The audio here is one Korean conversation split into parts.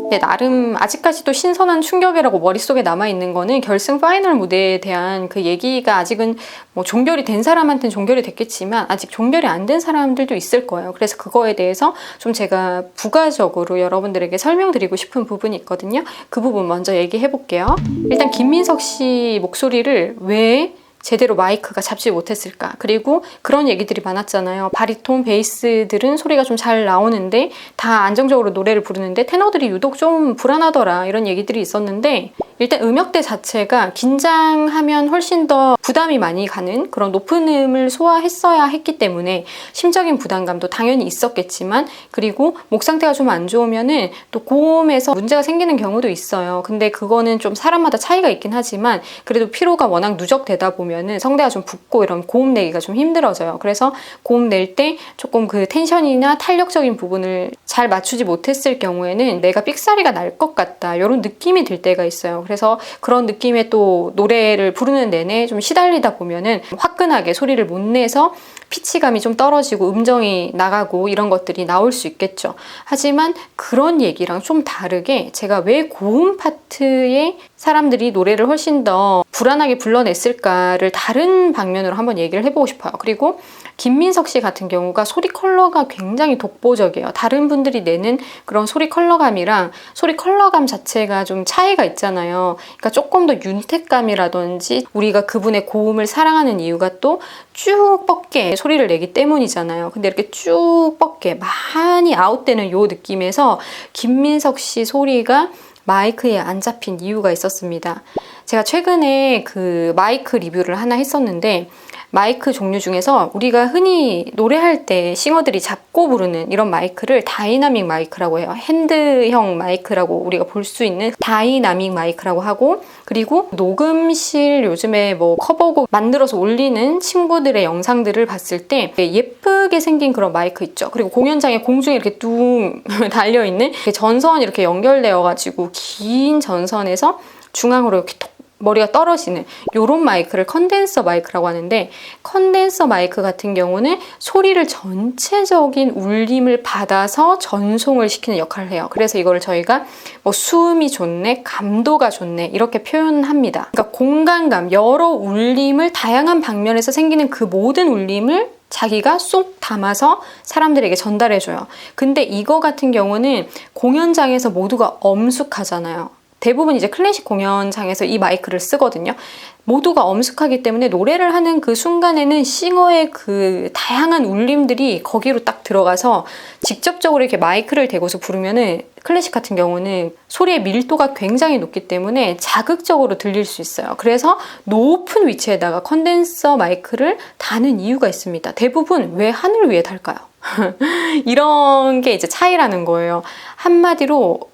네, 나름 아직까지도 신선한 충격이라고 머릿속에 남아있는 거는 결승 파이널 무대에 대한 그 얘기가 아직은 뭐 종결이 된 사람한테는 종결이 됐겠지만 아직 종결이 안 된 사람들도 있을 거예요. 그래서 그거에 대해서 좀 제가 부가적으로 여러분들에게 설명드리고 싶은 부분이 있거든요. 그 부분 먼저 얘기해 볼게요. 일단 김민석 씨 목소리를 왜 제대로 마이크가 잡지 못했을까? 그리고 그런 얘기들이 많았잖아요. 바리톤, 베이스들은 소리가 좀 잘 나오는데 다 안정적으로 노래를 부르는데 테너들이 유독 좀 불안하더라, 이런 얘기들이 있었는데, 일단 음역대 자체가 긴장하면 훨씬 더 부담이 많이 가는 그런 높은 음을 소화했어야 했기 때문에 심적인 부담감도 당연히 있었겠지만, 그리고 목 상태가 좀 안 좋으면은 또 고음에서 문제가 생기는 경우도 있어요. 근데 그거는 좀 사람마다 차이가 있긴 하지만 그래도 피로가 워낙 누적되다 보면은 성대가 좀 붓고 이런 고음 내기가 좀 힘들어져요. 그래서 고음 낼 때 조금 그 텐션이나 탄력적인 부분을 잘 맞추지 못했을 경우에는 내가 삑사리가 날 것 같다, 이런 느낌이 들 때가 있어요. 그래서 그런 느낌에 또 노래를 부르는 내내 좀 시달리다 보면은 화끈하게 소리를 못 내서 피치감이 좀 떨어지고 음정이 나가고 이런 것들이 나올 수 있겠죠. 하지만 그런 얘기랑 좀 다르게 제가 왜 고음 파트에 사람들이 노래를 훨씬 더 불안하게 불러냈을까를 다른 방면으로 한번 얘기를 해보고 싶어요. 그리고 김민석 씨 같은 경우가 소리 컬러가 굉장히 독보적이에요. 다른 분들이 내는 그런 소리 컬러감이랑 소리 컬러감 자체가 좀 차이가 있잖아요. 그러니까 조금 더 윤택감이라든지, 우리가 그분의 고음을 사랑하는 이유가 또 쭉 뻗게 소리를 내기 때문이잖아요. 근데 이렇게 쭉 뻗게 많이 아웃되는 요 느낌에서 김민석 씨 소리가 마이크에 안 잡힌 이유가 있었습니다. 제가 최근에 그 마이크 리뷰를 하나 했었는데, 마이크 종류 중에서 우리가 흔히 노래할 때 싱어들이 잡고 부르는 이런 마이크를 다이나믹 마이크라고 해요. 핸드형 마이크라고 우리가 볼 수 있는 다이나믹 마이크라고 하고, 그리고 녹음실 요즘에 뭐 커버곡 만들어서 올리는 친구들의 영상들을 봤을 때 예쁘게 생긴 그런 마이크 있죠. 그리고 공연장에 공중에 이렇게 뚱 달려있는 전선 이렇게 연결되어 가지고 긴 전선에서 중앙으로 이렇게 톡 머리가 떨어지는 이런 마이크를 컨덴서 마이크라고 하는데, 컨덴서 마이크 같은 경우는 소리를 전체적인 울림을 받아서 전송을 시키는 역할을 해요. 그래서 이거를 저희가 뭐 수음이 좋네, 감도가 좋네, 이렇게 표현합니다. 그러니까 공간감, 여러 울림을 다양한 방면에서 생기는 그 모든 울림을 자기가 쏙 담아서 사람들에게 전달해줘요. 근데 이거 같은 경우는 공연장에서 모두가 엄숙하잖아요. 대부분 이제 클래식 공연장에서 이 마이크를 쓰거든요. 모두가 엄숙하기 때문에 노래를 하는 그 순간에는 싱어의 그 다양한 울림들이 거기로 딱 들어가서 직접적으로 이렇게 마이크를 대고서 부르면은, 클래식 같은 경우는 소리의 밀도가 굉장히 높기 때문에 자극적으로 들릴 수 있어요. 그래서 높은 위치에다가 컨덴서 마이크를 다는 이유가 있습니다. 대부분 왜 하늘 위에 달까요? 이런 게 이제 차이라는 거예요. 한마디로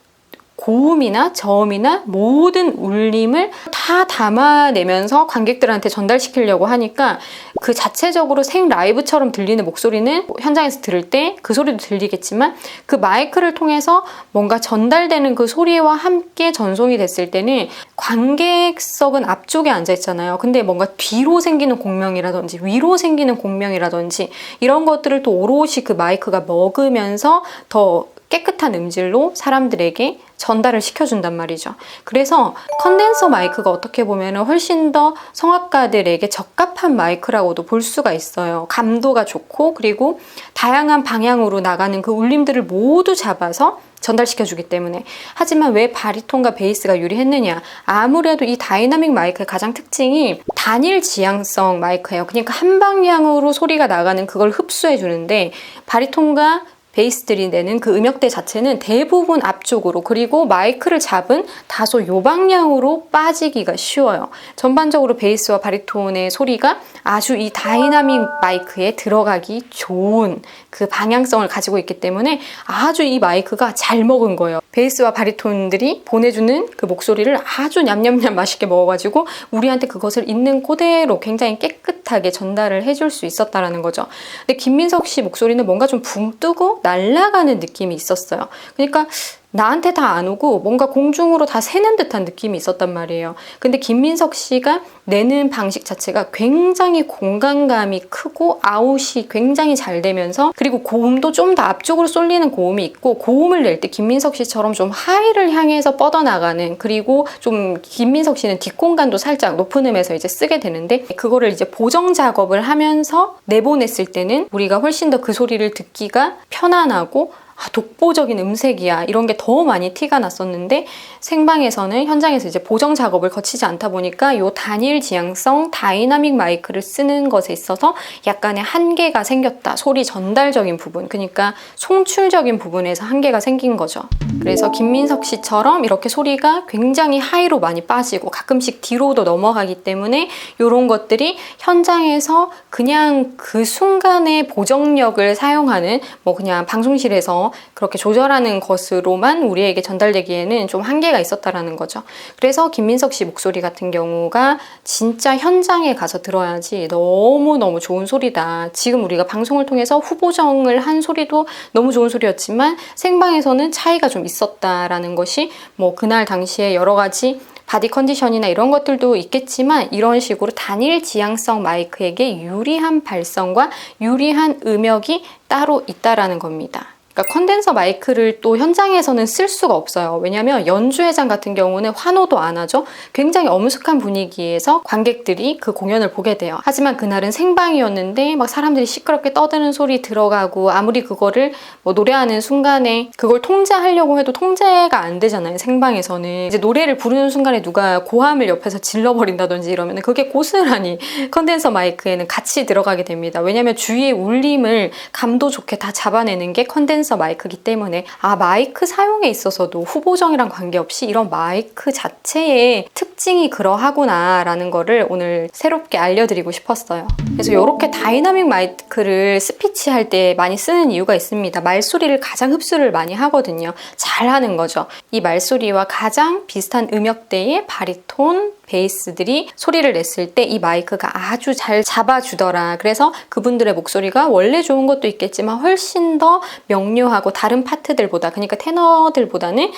고음이나 저음이나 모든 울림을 다 담아내면서 관객들한테 전달시키려고 하니까 그 자체적으로 생 라이브처럼 들리는 목소리는 현장에서 들을 때 그 소리도 들리겠지만, 그 마이크를 통해서 뭔가 전달되는 그 소리와 함께 전송이 됐을 때는 관객석은 앞쪽에 앉아 있잖아요. 근데 뭔가 뒤로 생기는 공명이라든지 위로 생기는 공명이라든지 이런 것들을 또 오롯이 그 마이크가 먹으면서 더 깨끗한 음질로 사람들에게 전달을 시켜준단 말이죠. 그래서 컨덴서 마이크가 어떻게 보면 훨씬 더 성악가들에게 적합한 마이크라고도 볼 수가 있어요. 감도가 좋고, 그리고 다양한 방향으로 나가는 그 울림들을 모두 잡아서 전달시켜주기 때문에. 하지만 왜 바리톤과 베이스가 유리했느냐? 아무래도 이 다이나믹 마이크의 가장 특징이 단일 지향성 마이크예요. 그러니까 한 방향으로 소리가 나가는 그걸 흡수해 주는데, 바리톤과 베이스들이 내는 그 음역대 자체는 대부분 앞쪽으로, 그리고 마이크를 잡은 다소 요방향으로 빠지기가 쉬워요. 전반적으로 베이스와 바리톤의 소리가 아주 이 다이나믹 마이크에 들어가기 좋은 그 방향성을 가지고 있기 때문에 아주 이 마이크가 잘 먹은 거예요. 베이스와 바리톤들이 보내주는 그 목소리를 아주 냠냠냠 맛있게 먹어가지고 우리한테 그것을 있는 그대로 굉장히 깨끗하게 전달을 해줄 수 있었다라는 거죠. 근데 김민석 씨 목소리는 뭔가 좀 붕 뜨고 날아가는 느낌이 있었어요. 그러니까 나한테 다 안 오고 뭔가 공중으로 다 새는 듯한 느낌이 있었단 말이에요. 근데 김민석 씨가 내는 방식 자체가 굉장히 공간감이 크고 아웃이 굉장히 잘 되면서, 그리고 고음도 좀 더 앞쪽으로 쏠리는 고음이 있고, 고음을 낼 때 김민석 씨처럼 좀 하이를 향해서 뻗어나가는, 그리고 좀 김민석 씨는 뒷공간도 살짝 높은 음에서 이제 쓰게 되는데, 그거를 이제 보정 작업을 하면서 내보냈을 때는 우리가 훨씬 더 그 소리를 듣기가 편안하고 독보적인 음색이야, 이런 게 더 많이 티가 났었는데, 생방에서는 현장에서 이제 보정 작업을 거치지 않다 보니까 요 단일 지향성 다이나믹 마이크를 쓰는 것에 있어서 약간의 한계가 생겼다. 소리 전달적인 부분, 그러니까 송출적인 부분에서 한계가 생긴 거죠. 그래서 김민석 씨처럼 이렇게 소리가 굉장히 하이로 많이 빠지고 가끔씩 뒤로도 넘어가기 때문에 이런 것들이 현장에서 그냥 그 순간의 보정력을 사용하는, 뭐 그냥 방송실에서 그렇게 조절하는 것으로만 우리에게 전달되기에는 좀 한계가 있었다라는 거죠. 그래서 김민석 씨 목소리 같은 경우가 진짜 현장에 가서 들어야지 너무너무 좋은 소리다. 지금 우리가 방송을 통해서 후보정을 한 소리도 너무 좋은 소리였지만 생방에서는 차이가 좀 있었다라는 것이, 뭐 그날 당시에 여러 가지 바디 컨디션이나 이런 것들도 있겠지만, 이런 식으로 단일 지향성 마이크에게 유리한 발성과 유리한 음역이 따로 있다라는 겁니다. 그러니까 컨덴서 마이크를 또 현장에서는 쓸 수가 없어요. 왜냐하면 연주회장 같은 경우는 환호도 안 하죠. 굉장히 엄숙한 분위기에서 관객들이 그 공연을 보게 돼요. 하지만 그날은 생방이었는데 막 사람들이 시끄럽게 떠드는 소리 들어가고, 아무리 그거를 뭐 노래하는 순간에 그걸 통제하려고 해도 통제가 안 되잖아요. 생방에서는 이제 노래를 부르는 순간에 누가 고함을 옆에서 질러버린다든지 이러면 그게 고스란히 컨덴서 마이크에는 같이 들어가게 됩니다. 왜냐하면 주위의 울림을 감도 좋게 다 잡아내는 게 컨덴서 마이크이기 때문에, 마이크 사용에 있어서도 후보정이랑 관계없이 이런 마이크 자체의 특징이 그러하구나 라는 거를 오늘 새롭게 알려드리고 싶었어요. 그래서 이렇게 다이나믹 마이크를 스피치 할 때 많이 쓰는 이유가 있습니다. 말소리를 가장 흡수를 많이 하거든요. 잘하는 거죠. 이 말소리와 가장 비슷한 음역대의 바리톤, 베이스들이 소리를 냈을 때 이 마이크가 아주 잘 잡아주더라. 그래서 그분들의 목소리가 원래 좋은 것도 있겠지만 훨씬 더 명료하고 다른 파트들보다, 그러니까 테너들보다는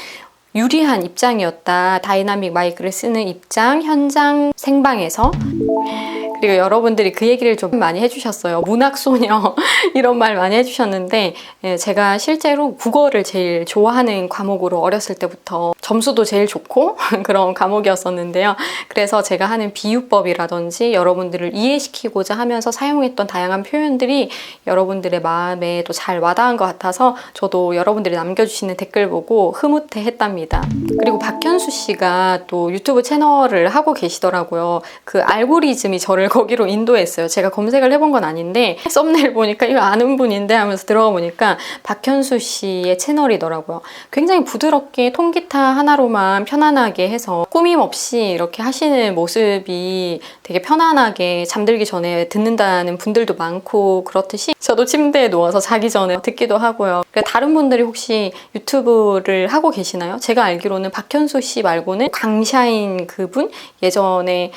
유리한 입장이었다. 다이나믹 마이크를 쓰는 입장, 현장 생방에서. 그리고 여러분들이 그 얘기를 좀 많이 해주셨어요. 문학소녀 이런 말 많이 해주셨는데, 제가 실제로 국어를 제일 좋아하는 과목으로 어렸을 때부터 점수도 제일 좋고 그런 과목이었었는데요. 그래서 제가 하는 비유법이라든지 여러분들을 이해시키고자 하면서 사용했던 다양한 표현들이 여러분들의 마음에 또 잘 와닿은 것 같아서 저도 여러분들이 남겨주시는 댓글 보고 흐뭇해했답니다. 그리고 박현수 씨가 또 유튜브 채널을 하고 계시더라고요. 그 알고리즘이 저를 거기로 인도했어요. 제가 검색을 해본 건 아닌데 썸네일 보니까 이거 아는 분인데 하면서 들어가 보니까 박현수 씨의 채널이더라고요. 굉장히 부드럽게 통기타 하나로만 편안하게 해서 꾸밈 없이 이렇게 하시는 모습이 되게 편안하게 잠들기 전에 듣는다는 분들도 많고, 그렇듯이 저도 침대에 누워서 자기 전에 듣기도 하고요. 다른 분들이 혹시 유튜브를 하고 계시나요? 제가 알기로는 박현수 씨 말고는 강샤인 그분, 예전에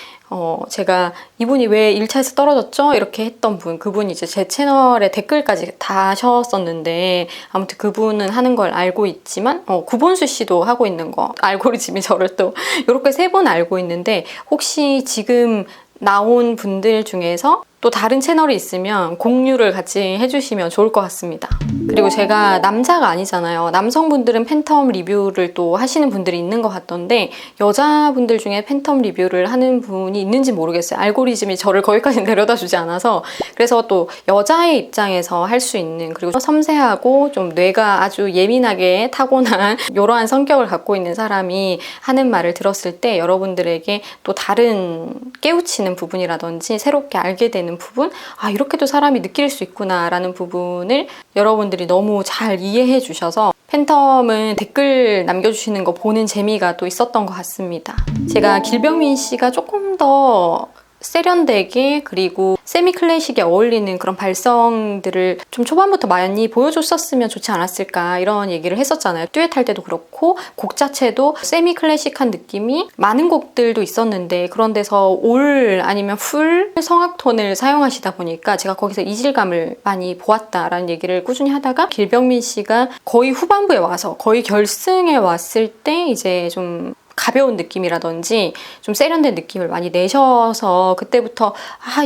제가 이분이 왜 1차에서 떨어졌죠? 이렇게 했던 분, 그분이 이제 제 채널에 댓글까지 다 하셨었는데, 아무튼 그분은 하는 걸 알고 있지만, 구본수 씨도 하고 있는 거, 알고리즘이 저를 또 이렇게 3분 알고 있는데, 혹시 지금 나온 분들 중에서 또 다른 채널이 있으면 공유를 같이 해주시면 좋을 것 같습니다. 그리고 제가 남자가 아니잖아요. 남성분들은 팬텀 리뷰를 또 하시는 분들이 있는 것 같던데, 여자분들 중에 팬텀 리뷰를 하는 분이 있는지 모르겠어요. 알고리즘이 저를 거기까지 데려다 주지 않아서. 그래서 또 여자의 입장에서 할 수 있는, 그리고 섬세하고 좀 뇌가 아주 예민하게 타고난 이러한 성격을 갖고 있는 사람이 하는 말을 들었을 때 여러분들에게 또 다른 깨우치는 부분이라든지 새롭게 알게 되는 부분, 이렇게도 사람이 느낄 수 있구나 라는 부분을 여러분들이 너무 잘 이해해 주셔서 팬텀은 댓글 남겨주시는 거 보는 재미가 또 있었던 것 같습니다. 제가 길병민 씨가 조금 더 세련되게 그리고 세미 클래식에 어울리는 그런 발성들을 좀 초반부터 많이 보여줬었으면 좋지 않았을까 이런 얘기를 했었잖아요. 듀엣 할 때도 그렇고 곡 자체도 세미 클래식한 느낌이 많은 곡들도 있었는데 그런 데서 올 아니면 풀 성악톤을 사용하시다 보니까 제가 거기서 이질감을 많이 보았다라는 얘기를 꾸준히 하다가 길병민 씨가 거의 후반부에 와서 거의 결승에 왔을 때 이제 좀 가벼운 느낌이라든지 좀 세련된 느낌을 많이 내셔서 그때부터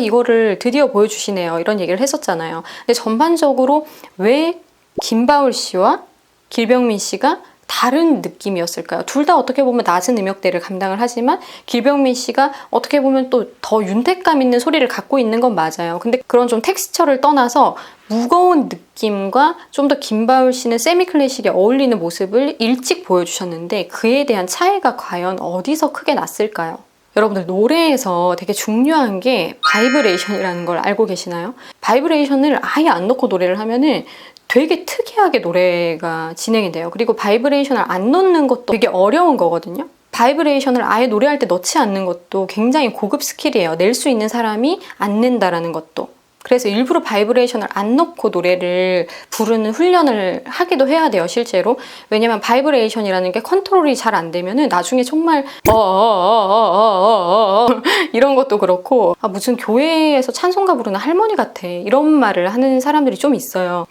이거를 드디어 보여주시네요 이런 얘기를 했었잖아요. 근데 전반적으로 왜 김바울 씨와 길병민 씨가 다른 느낌이었을까요? 둘 다 어떻게 보면 낮은 음역대를 감당을 하지만 길병민 씨가 어떻게 보면 또 더 윤택감 있는 소리를 갖고 있는 건 맞아요. 근데 그런 좀 텍스처를 떠나서 무거운 느낌과 좀 더 김바울 씨는 세미 클래식에 어울리는 모습을 일찍 보여주셨는데 그에 대한 차이가 과연 어디서 크게 났을까요? 여러분들 노래에서 되게 중요한 게 바이브레이션이라는 걸 알고 계시나요? 바이브레이션을 아예 안 넣고 노래를 하면은 되게 특이하게 노래가 진행이 돼요. 그리고 바이브레이션을 안 넣는 것도 되게 어려운 거거든요. 바이브레이션을 아예 노래할 때 넣지 않는 것도 굉장히 고급 스킬이에요. 낼 수 있는 사람이 안 낸다라는 것도. 그래서 일부러 바이브레이션을 안 넣고 노래를 부르는 훈련을 하기도 해야 돼요, 실제로. 왜냐면 바이브레이션이라는 게 컨트롤이 잘 안 되면은 나중에 정말 이런 것도 그렇고 무슨 교회에서 찬송가 부르는 할머니 같아 이런 말을 하는 사람들이 좀 있어요.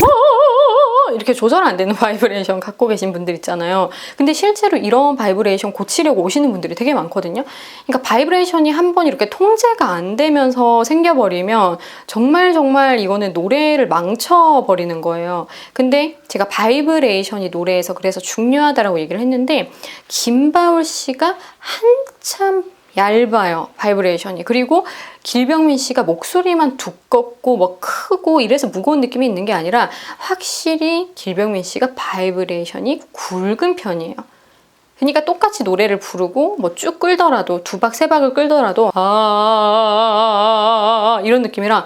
이렇게 조절 안 되는 바이브레이션 갖고 계신 분들 있잖아요. 근데 실제로 이런 바이브레이션 고치려고 오시는 분들이 되게 많거든요. 그러니까 바이브레이션이 한번 이렇게 통제가 안 되면서 생겨버리면 정말 이거는 노래를 망쳐버리는 거예요. 근데 제가 바이브레이션이 노래에서 그래서 중요하다라고 얘기를 했는데 김바울 씨가 한참 얇아요, 바이브레이션이. 그리고 길병민 씨가 목소리만 두껍고 뭐 크고 이래서 무거운 느낌이 있는 게 아니라 확실히 길병민 씨가 바이브레이션이 굵은 편이에요. 그러니까 똑같이 노래를 부르고 뭐 쭉 끌더라도 두 박 세 박을 끌더라도 이런 느낌이랑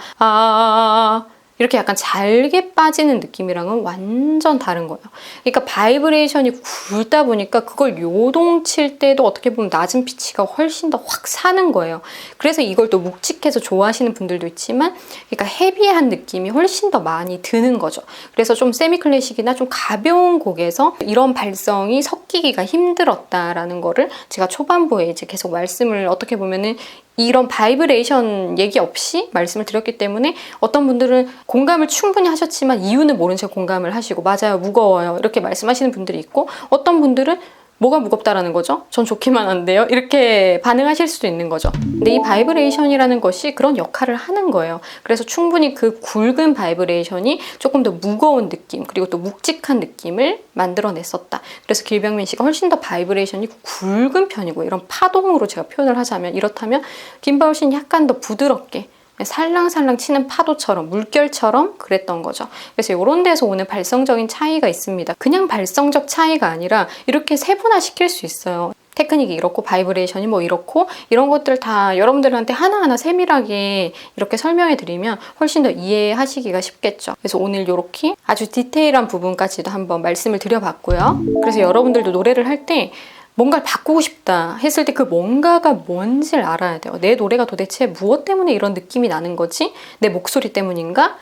이렇게 약간 잘게 빠지는 느낌이랑은 완전 다른 거예요. 그러니까 바이브레이션이 굵다 보니까 그걸 요동칠 때도 어떻게 보면 낮은 피치가 훨씬 더 확 사는 거예요. 그래서 이걸 또 묵직해서 좋아하시는 분들도 있지만 그러니까 헤비한 느낌이 훨씬 더 많이 드는 거죠. 그래서 좀 세미 클래식이나 좀 가벼운 곡에서 이런 발성이 섞이기가 힘들었다라는 거를 제가 초반부에 이제 계속 말씀을 어떻게 보면은 이런 바이브레이션 얘기 없이 말씀을 드렸기 때문에 어떤 분들은 공감을 충분히 하셨지만 이유는 모른 채 공감을 하시고 맞아요, 무거워요 이렇게 말씀하시는 분들이 있고 어떤 분들은 뭐가 무겁다라는 거죠? 전 좋기만 한데요? 이렇게 반응하실 수도 있는 거죠. 근데 이 바이브레이션이라는 것이 그런 역할을 하는 거예요. 그래서 충분히 그 굵은 바이브레이션이 조금 더 무거운 느낌 그리고 또 묵직한 느낌을 만들어냈었다. 그래서 길병민 씨가 훨씬 더 바이브레이션이 굵은 편이고 이런 파동으로 제가 표현을 하자면 이렇다면 김바울 씨는 약간 더 부드럽게 살랑살랑 치는 파도처럼 물결처럼 그랬던 거죠. 그래서 이런 데서 오는 발성적인 차이가 있습니다. 그냥 발성적 차이가 아니라 이렇게 세분화시킬 수 있어요. 테크닉이 이렇고 바이브레이션이 뭐 이렇고 이런 것들 다 여러분들한테 하나하나 세밀하게 이렇게 설명해 드리면 훨씬 더 이해하시기가 쉽겠죠. 그래서 오늘 이렇게 아주 디테일한 부분까지도 한번 말씀을 드려봤고요. 그래서 여러분들도 노래를 할 때 뭔가를 바꾸고 싶다 했을 때 그 뭔가가 뭔지를 알아야 돼요. 내 노래가 도대체 무엇 때문에 이런 느낌이 나는 거지? 내 목소리 때문인가?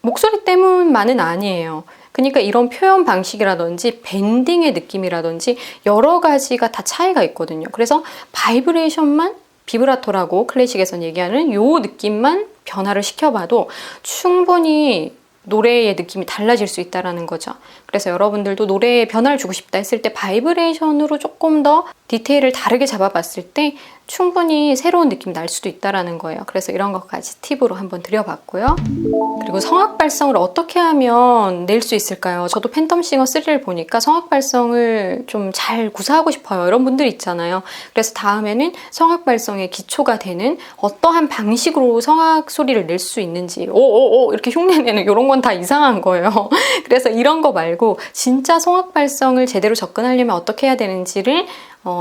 목소리 때문만은 아니에요. 그러니까 이런 표현 방식이라든지 밴딩의 느낌이라든지 여러 가지가 다 차이가 있거든요. 그래서 바이브레이션만 비브라토라고 클래식에서는 얘기하는 요 느낌만 변화를 시켜봐도 충분히 노래의 느낌이 달라질 수 있다는 거죠. 그래서 여러분들도 노래에 변화를 주고 싶다 했을 때 바이브레이션으로 조금 더 디테일을 다르게 잡아봤을 때 충분히 새로운 느낌이 날 수도 있다는 거예요. 그래서 이런 것까지 팁으로 한번 드려봤고요. 그리고 성악 발성을 어떻게 하면 낼 수 있을까요? 저도 팬텀싱어 3를 보니까 성악 발성을 좀 잘 구사하고 싶어요. 이런 분들 있잖아요. 그래서 다음에는 성악 발성의 기초가 되는 어떠한 방식으로 성악 소리를 낼 수 있는지 오오오 이렇게 흉내내는 이런 건 다 이상한 거예요. 그래서 이런 거 말고 진짜 성악 발성을 제대로 접근하려면 어떻게 해야 되는지를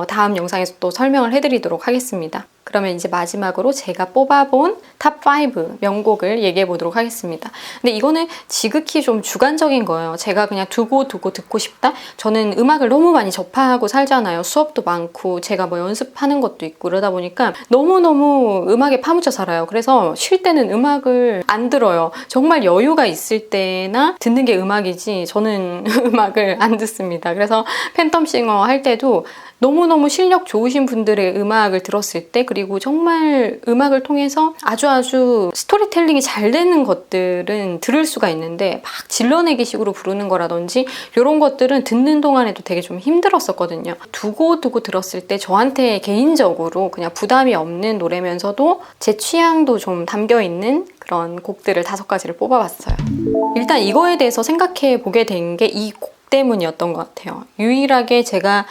다음 영상에서 또 설명을 해드리도록 하겠습니다. 그러면 이제 마지막으로 제가 뽑아본 탑5 명곡을 얘기해 보도록 하겠습니다. 근데 이거는 지극히 좀 주관적인 거예요. 제가 그냥 두고 듣고 싶다? 저는 음악을 너무 많이 접하고 살잖아요. 수업도 많고 제가 뭐 연습하는 것도 있고 그러다 보니까 너무너무 음악에 파묻혀 살아요. 그래서 쉴 때는 음악을 안 들어요. 정말 여유가 있을 때나 듣는 게 음악이지 저는 음악을 안 듣습니다. 그래서 팬텀싱어 할 때도 너무너무 실력 좋으신 분들의 음악을 들었을 때, 그리고 정말 음악을 통해서 아주 스토리텔링이 잘 되는 것들은 들을 수가 있는데 막 질러내기 식으로 부르는 거라든지 이런 것들은 듣는 동안에도 되게 좀 힘들었었거든요. 두고 들었을 때 저한테 개인적으로 그냥 부담이 없는 노래면서도 제 취향도 좀 담겨있는 그런 곡들을 5가지를 뽑아봤어요. 일단 이거에 대해서 생각해 보게 된 게 이 곡 때문이었던 것 같아요. 유일하게 제가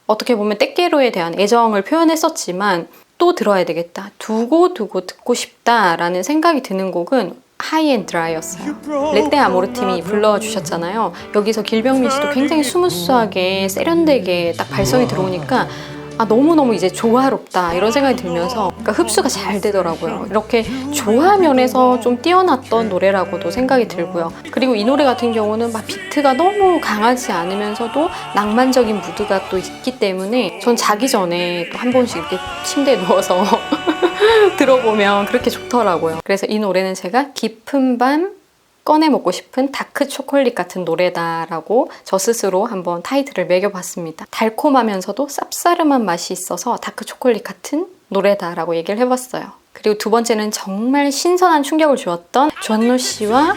어떻게 보면 떼끼로에 대한 애정을 표현했었지만 또 들어야 되겠다, 두고 듣고 싶다라는 생각이 드는 곡은 하이 앤 드라이였어요. 레떼 아모르 팀이 불러주셨잖아요. 여기서 길병민 씨도 굉장히 스무스하게 세련되게 딱 발성이 들어오니까 너무너무 이제 조화롭다 이런 생각이 들면서 그러니까 흡수가 잘 되더라고요. 이렇게 조화 면에서 좀 뛰어났던 노래라고도 생각이 들고요. 그리고 이 노래 같은 경우는 막 비트가 너무 강하지 않으면서도 낭만적인 무드가 또 있기 때문에 전 자기 전에 또 한 번씩 이렇게 침대에 누워서 들어보면 그렇게 좋더라고요. 그래서 이 노래는 제가 깊은 밤 꺼내 먹고 싶은 다크 초콜릿 같은 노래다라고 저 스스로 한번 타이틀을 매겨봤습니다. 달콤하면서도 쌉싸름한 맛이 있어서 다크 초콜릿 같은 노래다라고 얘기를 해봤어요. 그리고 두 번째는 정말 신선한 충격을 주었던 존노 씨와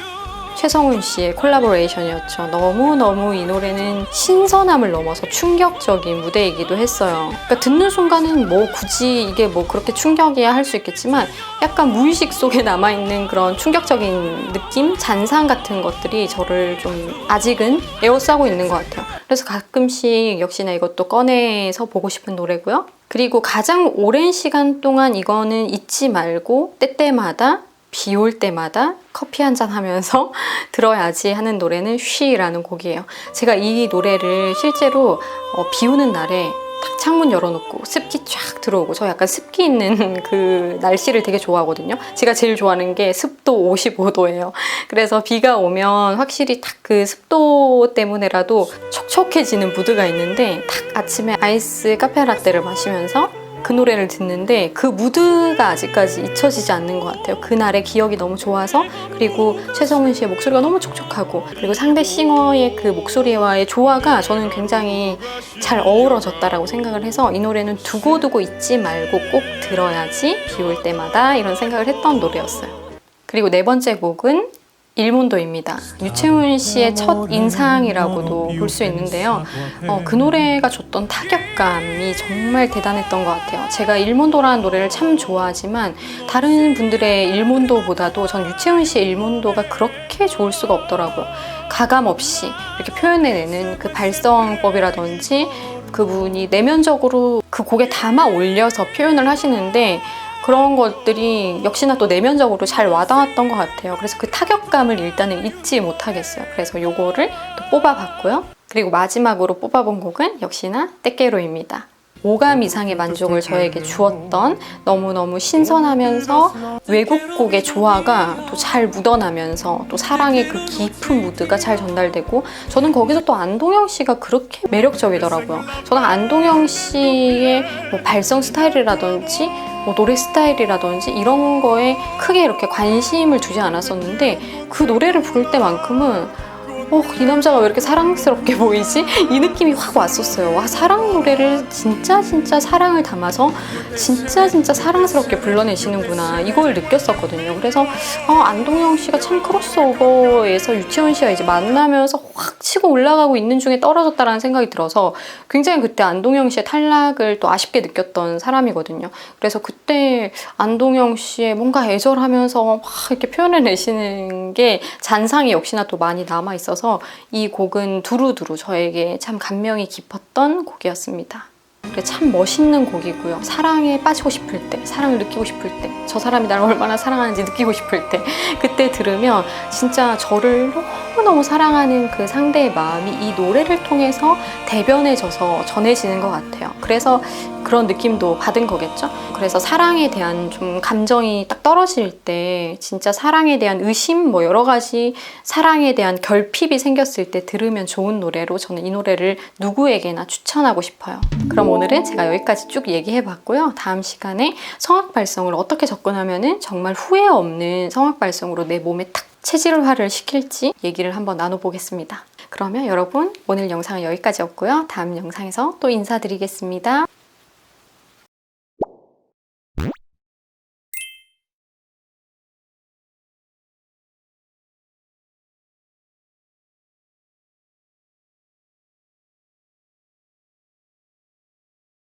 최성훈 씨의 콜라보레이션이었죠. 너무너무 이 노래는 신선함을 넘어서 충격적인 무대이기도 했어요. 그러니까 듣는 순간은 뭐 굳이 이게 뭐 그렇게 충격이야 할 수 있겠지만 약간 무의식 속에 남아있는 그런 충격적인 느낌? 잔상 같은 것들이 저를 좀 아직은 에워싸고 있는 것 같아요. 그래서 가끔씩 역시나 이것도 꺼내서 보고 싶은 노래고요. 그리고 가장 오랜 시간 동안 이거는 잊지 말고 때때마다 비 올 때마다 커피 한잔 하면서 들어야지 하는 노래는 쉬라는 곡이에요. 제가 이 노래를 실제로 비 오는 날에 딱 창문 열어놓고 습기 쫙 들어오고, 저 약간 습기 있는 그 날씨를 되게 좋아하거든요. 제가 제일 좋아하는 게 습도 55도예요. 그래서 비가 오면 확실히 딱 그 습도 때문에라도 촉촉해지는 무드가 있는데 딱 아침에 아이스 카페라떼를 마시면서 그 노래를 듣는데 그 무드가 아직까지 잊혀지지 않는 것 같아요. 그날의 기억이 너무 좋아서, 그리고 최성훈 씨의 목소리가 너무 촉촉하고, 그리고 상대 싱어의 그 목소리와의 조화가 저는 굉장히 잘 어우러졌다라고 생각을 해서 이 노래는 두고 잊지 말고 꼭 들어야지 비 올 때마다 이런 생각을 했던 노래였어요. 그리고 네 번째 곡은 일몬도입니다. 유채훈 씨의 첫 인상이라고도 볼 수 있는데요. 그 노래가 줬던 타격감이 정말 대단했던 것 같아요. 제가 일몬도라는 노래를 참 좋아하지만 다른 분들의 일몬도보다도 전 유채훈 씨의 일몬도가 그렇게 좋을 수가 없더라고요. 가감 없이 이렇게 표현해내는 그 발성법이라든지 그분이 내면적으로 그 곡에 담아 올려서 표현을 하시는데 그런 것들이 역시나 또 내면적으로 잘 와닿았던 것 같아요. 그래서 그 타격감을 일단은 잊지 못하겠어요. 그래서 요거를 또 뽑아봤고요. 그리고 마지막으로 뽑아본 곡은 역시나 떼끼로입니다. 오감 이상의 만족을 저에게 주었던, 너무너무 신선하면서 외국곡의 조화가 또 잘 묻어나면서 또 사랑의 그 깊은 무드가 잘 전달되고, 저는 거기서 또 안동영 씨가 그렇게 매력적이더라고요. 저는 안동영 씨의 뭐 발성 스타일이라든지 뭐 노래 스타일이라든지 이런 거에 크게 이렇게 관심을 두지 않았었는데 그 노래를 부를 때만큼은 이 남자가 왜 이렇게 사랑스럽게 보이지? 이 느낌이 확 왔었어요. 와, 사랑 노래를 진짜 사랑을 담아서 진짜 사랑스럽게 불러내시는구나, 이걸 느꼈었거든요. 그래서 안동영 씨가 참 크로스오버에서 유채훈 씨가 이제 만나면서 확 치고 올라가고 있는 중에 떨어졌다라는 생각이 들어서 굉장히 그때 안동영 씨의 탈락을 또 아쉽게 느꼈던 사람이거든요. 그래서 그때 안동영 씨의 뭔가 애절하면서 막 이렇게 표현해내시는 게 잔상이 역시나 또 많이 남아있어서 이 곡은 두루두루 저에게 참 감명이 깊었던 곡이었습니다. 참 멋있는 곡이고요. 사랑에 빠지고 싶을 때, 사랑을 느끼고 싶을 때, 저 사람이 나를 얼마나 사랑하는지 느끼고 싶을 때, 그때 들으면 진짜 저를 너무너무 사랑하는 그 상대의 마음이 이 노래를 통해서 대변해져서 전해지는 것 같아요. 그래서 그런 느낌도 받은 거겠죠. 그래서 사랑에 대한 좀 감정이 딱 떨어질 때 진짜 사랑에 대한 의심 뭐 여러 가지 사랑에 대한 결핍이 생겼을 때 들으면 좋은 노래로 저는 이 노래를 누구에게나 추천하고 싶어요. 그럼 오늘은 제가 여기까지 쭉 얘기해 봤고요. 다음 시간에 성악 발성을 어떻게 접근하면은 정말 후회 없는 성악 발성으로 내 몸에 탁 체질화를 시킬지 얘기를 한번 나눠보겠습니다. 그러면 여러분 오늘 영상은 여기까지였고요. 다음 영상에서 또 인사드리겠습니다.